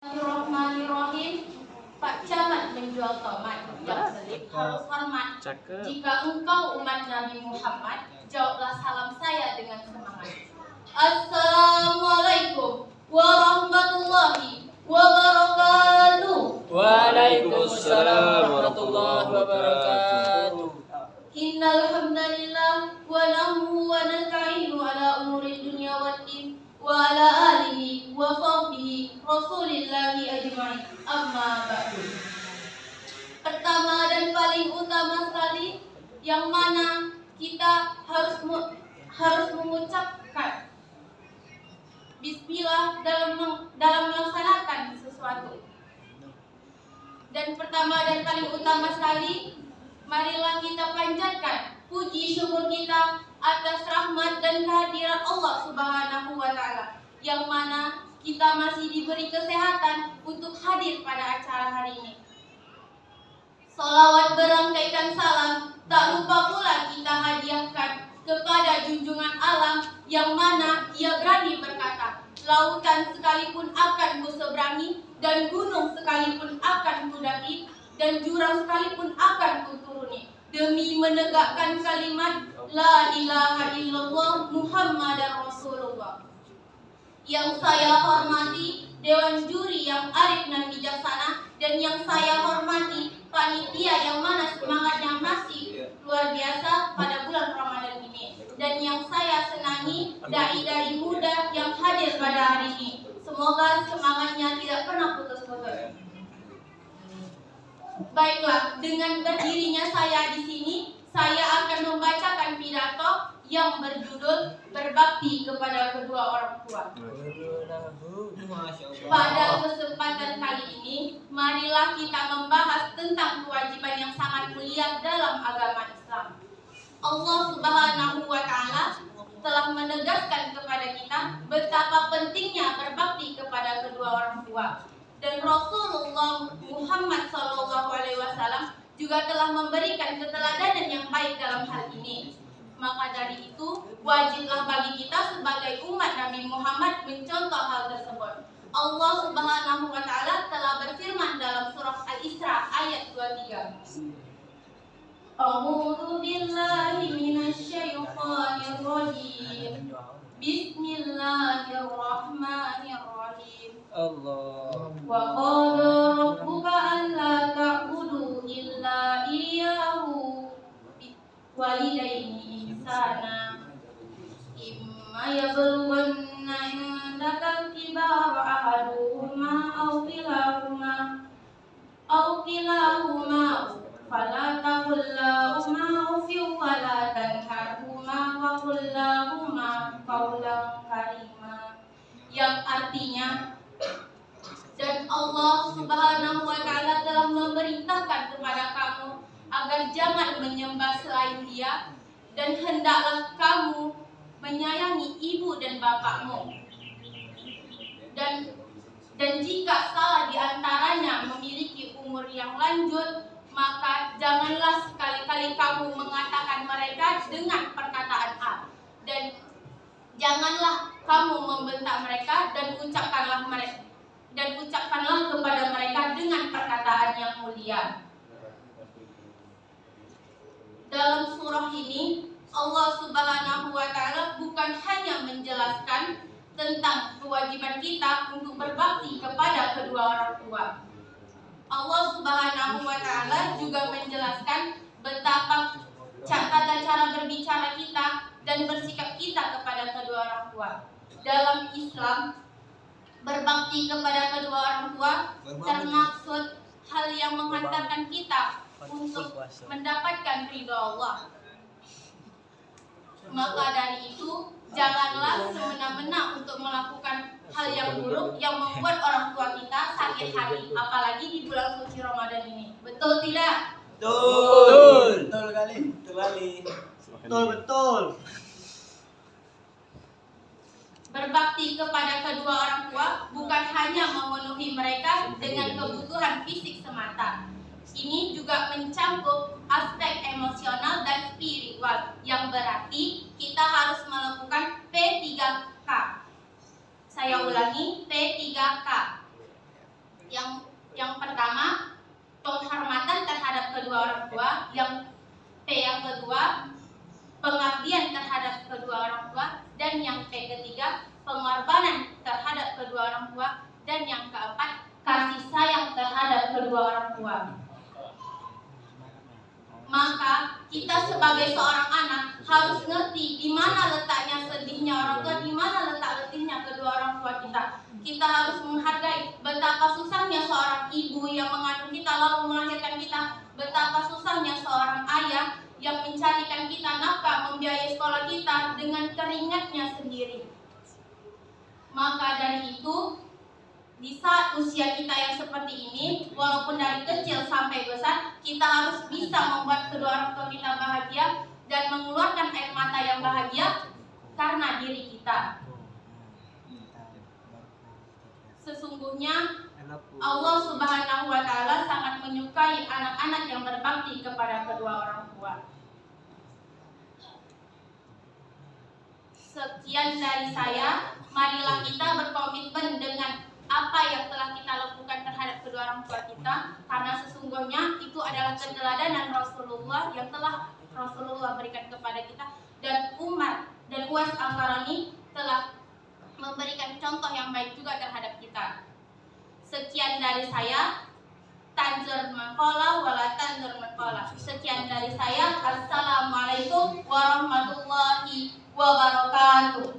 Bismillahirrahmanirrahim. Pak Camat menjual tomat yang pelit harus hormat. Jika engkau umat Nabi Muhammad, jawablah salam saya dengan semangat. Assalamualaikum warahmatullahi wabarakatuh. Waalaikumsalam warahmatullahi wabarakatuh. Innal hamdalillah wa nahmaduhu wa nasta'inu ala umuri dunya waddin wa ala alihi wa sahbihi rasulillahi ajma'in. Amma ba'du. Pertama dan paling utama sekali, yang mana kita harus mengucapkan bismillah dalam melaksanakan sesuatu. Dan pertama dan paling utama sekali, marilah kita panjatkan puji syukur kita atas rahmat dan kehadiran Allah Subhanahu wa Ta'ala, yang mana kita masih diberi kesehatan untuk hadir pada acara hari ini. Salawat berangkaikan salam tak lupa pula kita hadiahkan kepada junjungan alam, yang mana ia berani berkata, lautan sekalipun akan ku seberangi, dan gunung sekalipun akan ku daki, dan jurang sekalipun akan ku turuni, demi menegakkan kalimat La ilaha illallah Muhammadar Rasulullah. Yang saya hormati Dewan Juri yang arif dan bijaksana, dan yang saya hormati panitia yang mana semangatnya masih luar biasa pada bulan Ramadan ini, dan yang saya senangi dai-dai muda yang hadir pada hari ini. Semoga semangatnya tidak pernah putus-putus. Baiklah, dengan berdirinya saya di sini, saya akan membacakan pidato yang berjudul Berbakti kepada Kedua Orang Tua. Pada kesempatan kali ini, marilah kita membahas tentang kewajiban yang sangat mulia dalam agama Islam. Allah Subhanahu wa Ta'ala telah menegaskan kepada kita betapa pentingnya berbakti kepada kedua orang tua. Dan Rasulullah Muhammad SAW juga telah memberikan keteladanan yang baik dalam hal ini. Maka dari itu, wajiblah bagi kita sebagai umat Nabi Muhammad mencontoh hal tersebut. Allah Subhanahu wa Ta'ala telah berfirman dalam surah Al-Isra ayat 23. A'udzu billahi minasyaitonir rajim. Bismillahirrahmanirrahim. Allah. Wa qala rabbuka alla ta'budu illa iyyahu walidaini ihsana imma yablughanna indaka al-kibara ahaduhuma aw kilahuma fala taqul lahuma uffin wa la tanharhuma wa qul lahuma qawlan karima, yang artinya, dan Allah Subhanahu wa Ta'ala telah memerintahkan kepada kamu agar jangan menyembah selain Dia, dan hendaklah kamu menyayangi ibu dan bapakmu. Dan jika salah di antaranya memiliki umur yang lanjut, maka janganlah sekali-kali kamu mengatakan mereka dengan perkataan A, dan janganlah kamu membentak mereka, dan ucapkanlah kepada mereka dengan perkataan yang mulia. Dalam surah ini, Allah Subhanahu wa Ta'ala bukan hanya menjelaskan tentang kewajiban kita untuk berbakti kepada kedua orang tua. Allah Subhanahu wa Ta'ala juga menjelaskan betapa tata cara berbicara kita dan bersikap kita kepada kedua orang tua. Dalam Islam, berbakti kepada kedua orang tua termaksud hal yang menghantarkan kita untuk mendapatkan ridha Allah. Maka dari itu, janganlah semena-mena untuk melakukan hal yang buruk yang membuat orang tua kita sakit hati, apalagi di bulan suci Ramadan ini. Betul tidak? Betul. Betul kali. Betul. Berbakti kepada kedua orang tua bukan hanya memenuhi mereka dengan kebutuhan fisik semata. Ini juga mencakup aspek emosional dan spiritual, yang berarti kita harus melakukan P3K. Saya ulangi, P3K. Yang pertama, penghormatan terhadap kedua orang tua. Yang kedua, pengabdian terhadap kedua orang tua. Dan yang ketiga, pengorbanan terhadap kedua orang tua. Dan yang keempat, kasih sayang terhadap kedua orang tua. Maka kita sebagai seorang anak harus ngerti di mana letaknya sedihnya orang tua, di mana letak letihnya kedua orang tua kita. Kita harus menghargai betapa susahnya seorang ibu yang mengandung kita lalu melahirkan kita, betapa susahnya seorang ayah yang mencarikan kita nafkah, membiayai sekolah kita dengan keringatnya sendiri. Maka dari itu, di saat usia kita yang seperti ini, walaupun dari kecil sampai besar, kita harus bisa membuat kedua orang tua kita bahagia dan mengeluarkan air mata yang bahagia karena diri kita. Sesungguhnya Allah Subhanahu wa Ta'ala sangat menyukai anak-anak yang berbakti kepada kedua orang tua. Sekian dari saya. Marilah kita berkomitmen dengan apa yang telah kita lakukan terhadap kedua orang tua kita, karena sesungguhnya itu adalah keteladanan Rasulullah yang telah Rasulullah berikan kepada kita, dan Umar dan Uwais Al-Qarani telah memberikan contoh yang baik juga terhadap kita. Sekian dari saya. Tanzur maqala wala tanzur maqala. Sekian dari saya. Assalamualaikum warahmatullahi wabarakatuh.